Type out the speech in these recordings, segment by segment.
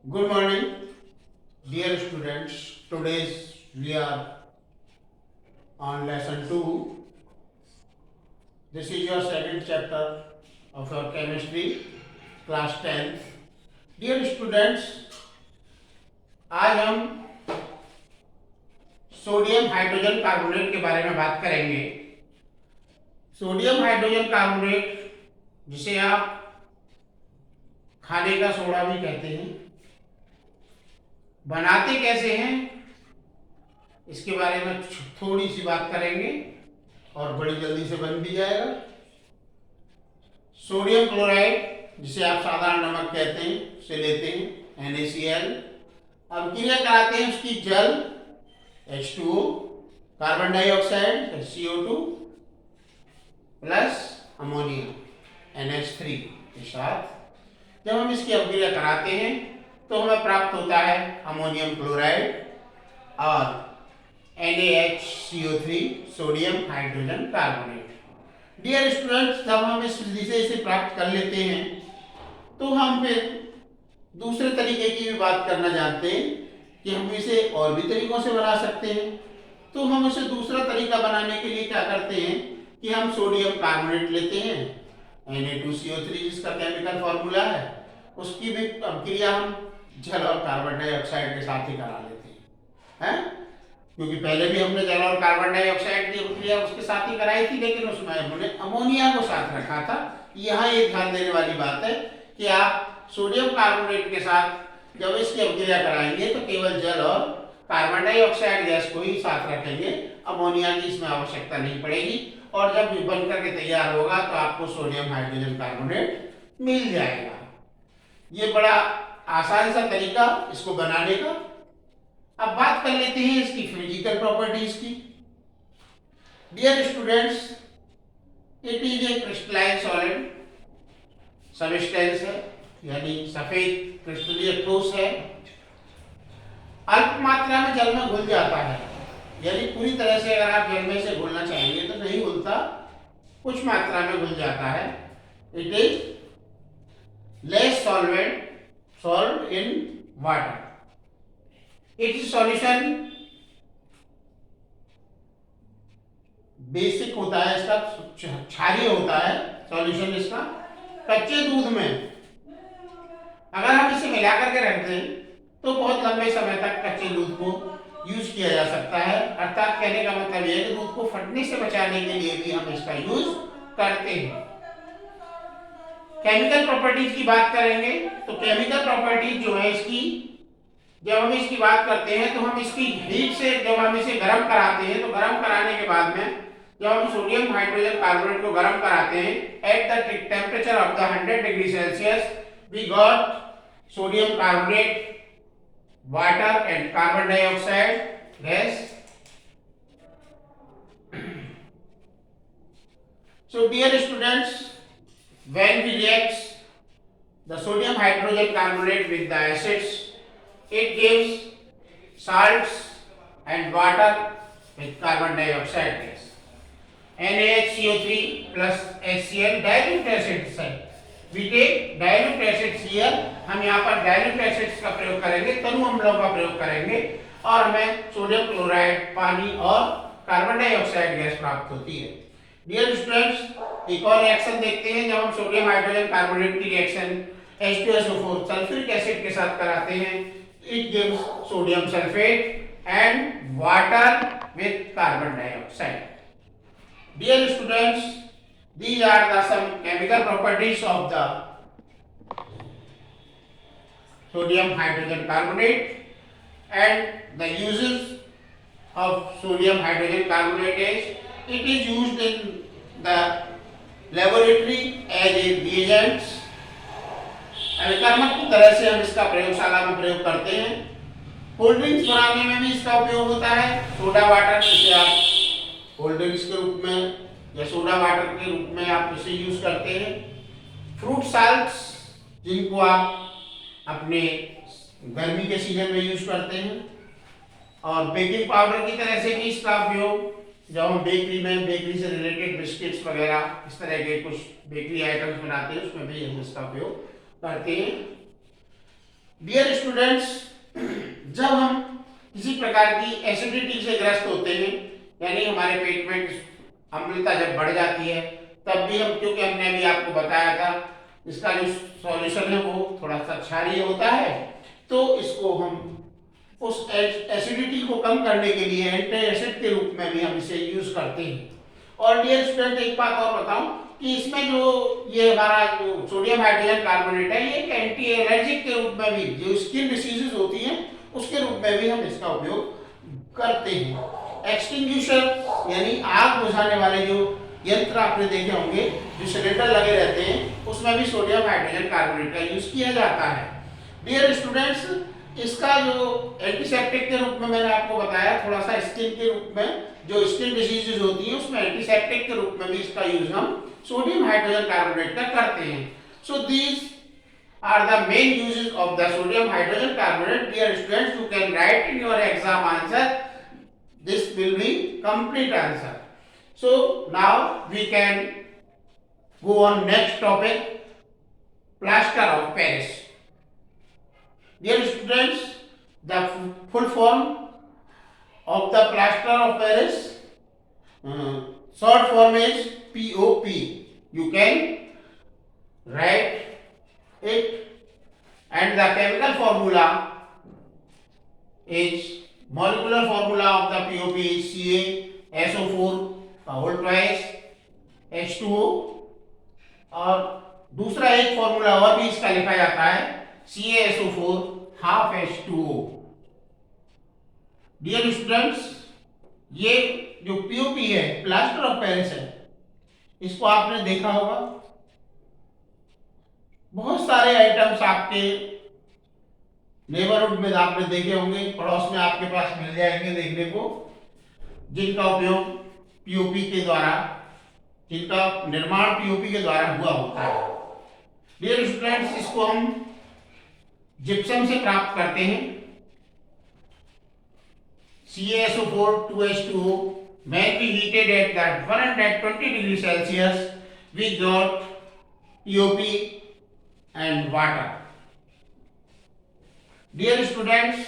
Good morning, dear students. Today we are on lesson 2. This is your second chapter of your chemistry, class 10th. Dear students, आज हम sodium hydrogen carbonate के बारे में बात करेंगे। Sodium hydrogen carbonate, जिसे आप खाने का सोडा भी कहते हैं, बनाते कैसे हैं इसके बारे में थोड़ी सी बात करेंगे और बड़ी जल्दी से बन भी जाएगा। सोडियम क्लोराइड, जिसे आप साधारण नमक कहते हैं, उसे लेते हैं NaCl। अब क्रिया कराते हैं उसकी जल H2O, carbon dioxide CO2 plus ammonia NH3 के साथ। जब हम इसकी अभिक्रिया कराते हैं तो हमें प्राप्त होता है अमोनियम क्लोराइड और NaHCO3 sodium hydrogen carbonate. Dear students, जब हम इस विधि से इसे प्राप्त कर लेते हैं तो हम फिर दूसरे तरीके की भी बात करना जानते हैं कि हम इसे और भी तरीकों से बना सकते हैं। तो हम इसे दूसरा तरीका बनाने के लिए क्या करते हैं कि हम सोडियम कार्बोनेट लेते हैं Na2CO3, जिसका केमिकल फॉर्मूला है, उसकी भी अभिक्रिया हम जल और कार्बन डाइऑक्साइड के साथ ही करा लेते हैं, क्योंकि पहले भी हमने जल और कार्बन डाइऑक्साइड की अभिक्रिया उसके साथ ही कराई थी, लेकिन उसमें हमने अमोनिया को साथ रखा था। यहाँ एक ध्यान देने वाली बात है कि आप सोडियम कार्बोनेट के साथ जब इसकी अभिक्रिया कराएंगे तो केवल जल और कार्बन डाइऑक्साइड गैस को ही साथ रखेंगे, अमोनिया की इसमें आवश्यकता नहीं पड़ेगी। और जब बन करके तैयार होगा तो आपको सोडियम हाइड्रोजन कार्बोनेट मिल जाएगा। ये बड़ा आसान सा तरीका इसको बनाने का। अब बात कर लेते हैं इसकी फिजिकल प्रॉपर्टीज की। Dear students, it is a crystalline solid substance है, यानी सफेद क्रिस्टलीय ठोस है। अल्प मात्रा में जल में घुल जाता है, यानी पूरी तरह से अगर आप जल में से घुलना चाहेंगे तो नहीं घुलता, कुछ मात्रा में घुल जाता है। It is less solvent solved in water. It's solution basic होता है, इसका क्षारीय होता है सॉल्यूशन इसका। कच्चे दूध में अगर हम इसे मिला करके रख दें तो बहुत लंबे समय तक कच्चे दूध को यूज किया जा सकता है। अर्थात कहने का मतलब यह है कि दूध को फटने से बचाने के लिए भी हम इसका यूज करते हैं। केमिकल प्रॉपर्टीज की बात करेंगे तो केमिकल प्रॉपर्टीज जो है इसकी, जब हम इसकी बात करते हैं तो हम इसकी हीट से जब हम इसे गर्म कराते हैं तो गर्म कराने के बाद में जब हम सोडियम हाइड्रोजन कार्बोनेट को गर्म कराते हैं at the temperature of the 100 degree Celsius, we got sodium carbonate, water and carbon dioxide gas. So dear students, when we react the sodium hydrogen carbonate with the acids, it gives salts and water with carbon dioxide gas. NaHCO3 plus HCl dilute acids है। We take dilute acids here, हम यहाँ पर dilute acids का प्रयोग करेंगे, तनु अम्लों का प्रयोग करेंगे और हमें सोडियम क्लोराइड, पानी और कार्बन डाइऑक्साइड गैस प्राप्त होती है। डियर स्टूडेंट्स, एक और रिएक्शन देखते हैं। जब हम सोडियम हाइड्रोजन कार्बोनेट की रिएक्शन H2SO4 सल्फ्यूरिक एसिड के साथ कराते हैं, it gives sodium sulphate and water with carbon dioxide. Dear students, these are the some chemical properties of the sodium hydrogen carbonate, and the uses of sodium hydrogen carbonate is it is used in the laboratory as a reagents। अभिकर्मक की तरह से हम इसका प्रयोगशाला में प्रयोग करते हैं। कोल्ड ड्रिंक्स बनाने में भी इसका उपयोग होता है। सोडा वाटर, जिसे आप कोल्ड ड्रिंक्स के रूप में या सोडा वाटर के रूप में आप इसे यूज करते हैं। फ्रूट साल्ट्स, जिनको आप अपने गर्मी के सीजन में यूज करते हैं, और बेकिंग पाउडर की तरह से भी इसका उपयोग जब हम बेकरी में बेकरी से रिलेटेड बिस्किट्स वगैरह इस तरह के कुछ बेकरी आइटम्स बनाते हैं उसमें भी हम इसका उपयोग करते हैं। डियर स्टूडेंट्स, जब हम किसी प्रकार की एसिडिटी से ग्रस्त होते हैं, यानी हमारे पेट में अम्लता जब बढ़ जाती है, तब भी हम, क्योंकि हमने अभी आपको बताया था इसका जो सॉल्यूशन है वो थोड़ा सा क्षारीय होता है, तो इसको हम उस एसिडिटी को कम करने के लिए एंटी एसिड के रूप में भी हम इसे यूज करते हैं। और डियर स्टूडेंट, एक बात और बताऊं कि इसमें जो ये हमारा जो सोडियम हाइड्रोजन कार्बोनेट है, ये एक एंटी एलर्जिक के रूप में भी, जो स्किन डिसीजेस होती हैं उसके रूप में भी हम इसका उपयोग करते हैं। एक्सटिंग्विशर यानी आग बुझाने वाले जो यंत्र आपने देखे होंगे, जो सिलेंडर लगे रहते हैं, उसमें भी सोडियम हाइड्रोजन कार्बोनेट का यूज किया जाता है। डियर स्टूडेंट्स, इसका जो एंटीसेप्टिक के रूप में मैंने आपको बताया, थोड़ा सा स्किन के रूप में जो स्किन डिसीजेज होती हैं उसमें एंटीसेप्टिक के रूप में भी इसका यूज हम सोडियम हाइड्रोजन कार्बोनेट का करते हैं। So these are the main uses of the sodium hydrogen carbonate. Dear students, you can write in your exam answer, this will be complete answer. So now we can go on next topic, plaster of Paris. Dear students, the full form of the plaster of Paris, short form is POP. You can write it, and the chemical formula is, molecular formula of the POP is CaSO4 whole twice H2O, और दूसरा एक formula और भी इसका लिखा जाता है CaSO4 half H2O। Dear students, ये जो POP है, प्लास्टर ऑफ पेरिस है, इसको आपने देखा होगा, बहुत सारे आइटम्स आपके नेबरहुड में आपने देखे होंगे, पड़ोस में आपके पास मिल जाएंगे देखने को, जिनका उपयोग पीओपी के द्वारा, जिनका निर्माण पीओपी के द्वारा हुआ होता है। डियर स्टूडेंट्स, इसको हम जिप्सम से प्राप्त करते हैं। CaSO4 2H2O, when we heated at that 120 degree Celsius, we got POP and water. Dear students,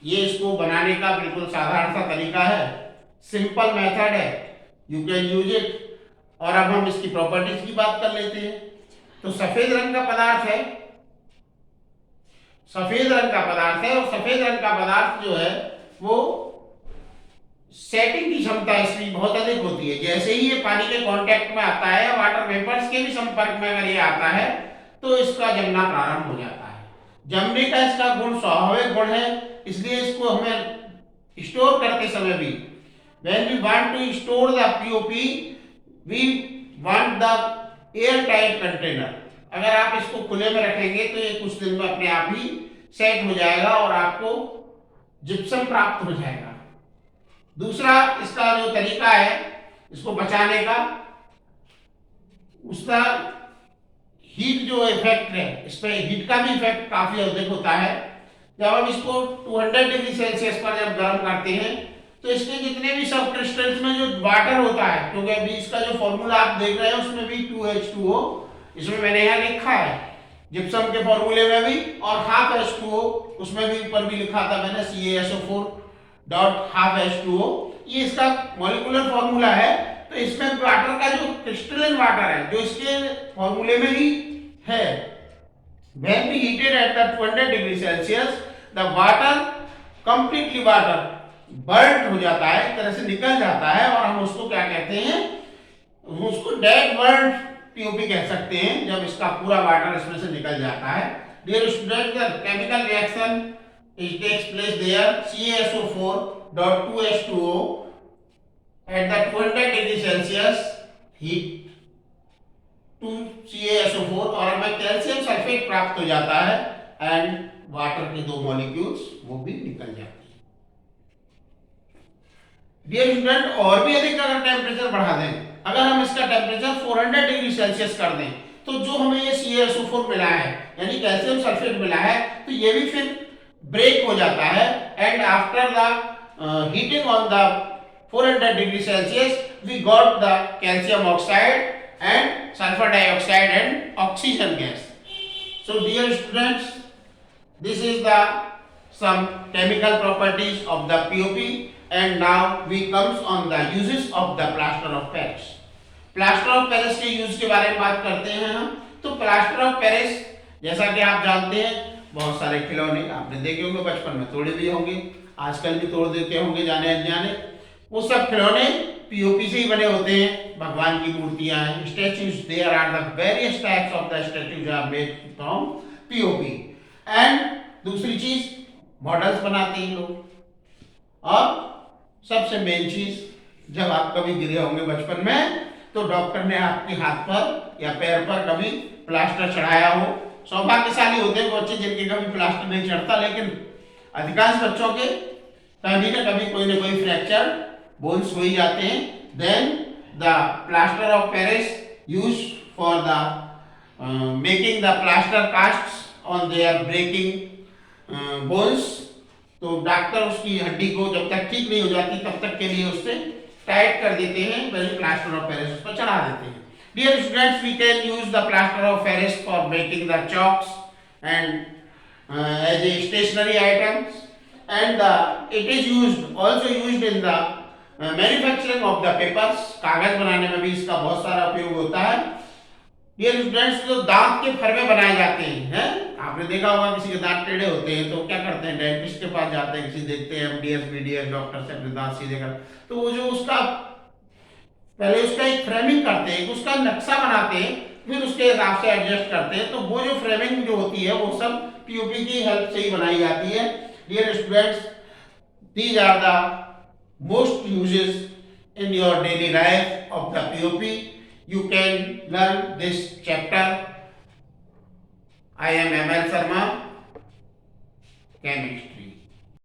ये इसको बनाने का बिल्कुल साधारण सा तरीका है, सिंपल मेथड है, यू कैन यूज इट। और अब हम इसकी प्रॉपर्टीज की बात कर लेते हैं। तो सफेद रंग का पदार्थ है, सफेद रंग का पदार्थ है, और सफेद रंग का पदार्थ जो है वो सेटिंग की क्षमता इसकी बहुत अधिक होती है। जैसे ही ये पानी के कांटेक्ट में आता है, वाटर वेपर्स के भी संपर्क में अगर ये आता है, तो इसका जमना प्रारंभ हो जाता है। जमने का इसका गुण स्वाभाविक गुण है, इसलिए इसको हमें स्टोर करते समय भी, when we want to store the POP, we want the air tight container। अगर आप इसको खुले में रखेंगे तो ये कुछ दिन में अपने आप ही सेट हो जाएगा और आपको जिप्सम प्राप्त हो जाएगा। दूसरा इसका जो तरीका है इसको बचाने का, उसका हीट जो इफेक्ट है, इस पर हीट का भी इफेक्ट काफी अधिक होता है। जब हम इसको 200 डिग्री सेल्सियस पर जब गर्म करते हैं, तो इसके जितने भी सब क्रिस्टल्स में जो वाटर होता है, क्योंकि अभी इसका जो फॉर्मूला आप देख रहे हैं उसमें भी 2H2O, इसमें मैंने यहाँ लिखा है, जिप्सम के फॉर्मूले में भी, और हाफ H2O उसमें भी ऊपर भी लिखा था मैंने, CaSO4 डॉट हाफ H2O, ये इसका मॉलिक्यूलर फॉर्मूला है। तो इसमें वाटर का जो क्रिस्टलाइन वाटर है, जो इसके फॉर्मूले में ही है, when we heated at the 200 degree Celsius, the water completely water burnt हो जाता है, एक तरह से निकल जाता है, और हम उसको क्या कहते हैं, उसको डेड बर्न्ड पीओपी कह सकते हैं, जब इसका पूरा वाटर इसमें से निकल जाता है। Dear student, the chemical reaction it takes place there, CaSO4 dot 2H2O at the 200 degree Celsius heat to CaSO4, और हमें कैल्शियम सल्फेट प्राप्त हो जाता है, एंड वाटर के दो मॉलिक्यूल्स वो भी निकल जाते हैं। डियर स्टूडेंट, और भी अधिक अगर टेम्परेचर बढ़ा दें, अगर हम इसका टेम्परेचर 400 डिग्री सेल्सियस कर दें, तो जो हमें ये CaSO4 मिला है, यानी कैल्शियम सल्फेट मिला है, तो ये भी फिर ब्रेक हो जाता है, and after the heating on the 400 degree Celsius, we got the calcium oxide and sulfur dioxide and oxygen gas. So dear students, This is the some chemical properties of the POP, and now we comes on the uses of the plaster of Paris. Plaster of Paris के use के बारे में बात करते हैं हम। तो plaster of Paris, जैसा कि आप जानते हैं, बहुत सारे खिलौने आपने देखे होंगे, बचपन में तोड़े भी होंगे, आजकल भी तोड़ देते होंगे जाने अनजाने। वो सब खिलौने पीओपी से ही बने होते हैं। भगवान की मूर्तियां हैं, statues, there are the various types of the statues are made from POP. And दूसरी चीज, मॉडल्स बनाते हैं लोग। और सबसे मेन चीज, जब आप कभी गिरे होंगे बचपन में, तो डॉक्टर ने आपके हाथ पर या पैर पर कभी प्लास्टर चढ़ाया हो। सौभाग्यशाली होते हैं वो बच्चे जिनके कभी प्लास्टर नहीं चढ़ता, लेकिन अधिकांश बच्चों के कभी ना कोई फ्रैक्चर बोन्स हो ही जाते हैं। Then the plaster of Paris use for the making the plaster casts on their breaking bones. तो डॉक्टर उसकी हड्डी को जब तक ठीक नहीं हो जाती तब तक के लिए उससे टाइट कर देते हैं, वही प्लास्टर ऑफ पेरिस उस पर चढ़ा देते हैं। Dear students, we can use the plaster of Paris for making the chalks and as a stationery items, and it is also used in the manufacturing of the papers. कागज बनाने में भी इसका बहुत सारा उपयोग होता है। Dear students, जो दांत के फरवे बनाए जाते हैं, आपने देखा होगा किसी के दांत टेढ़े होते हैं तो क्या करते हैं, डेंटिस्ट के पास जाते हैं, किसी देखते हैं एमडीएस बीडीएस डॉक्टर से अपने दांत सीधे कर, तो वो जो उसका पहले उसका एक फ्रेमिंग करते हैं, उसका नक्शा बनाते हैं, फिर उसके हिसाब से एडजस्ट करते हैं। तो वो जो फ्रेमिंग जो होती है वो सब पीओपी की हेल्प से ही बनाई जाती है। Dear students, these are the most uses in your daily life of the POP. You can learn this chapter. I am ML Sharma, Chemistry.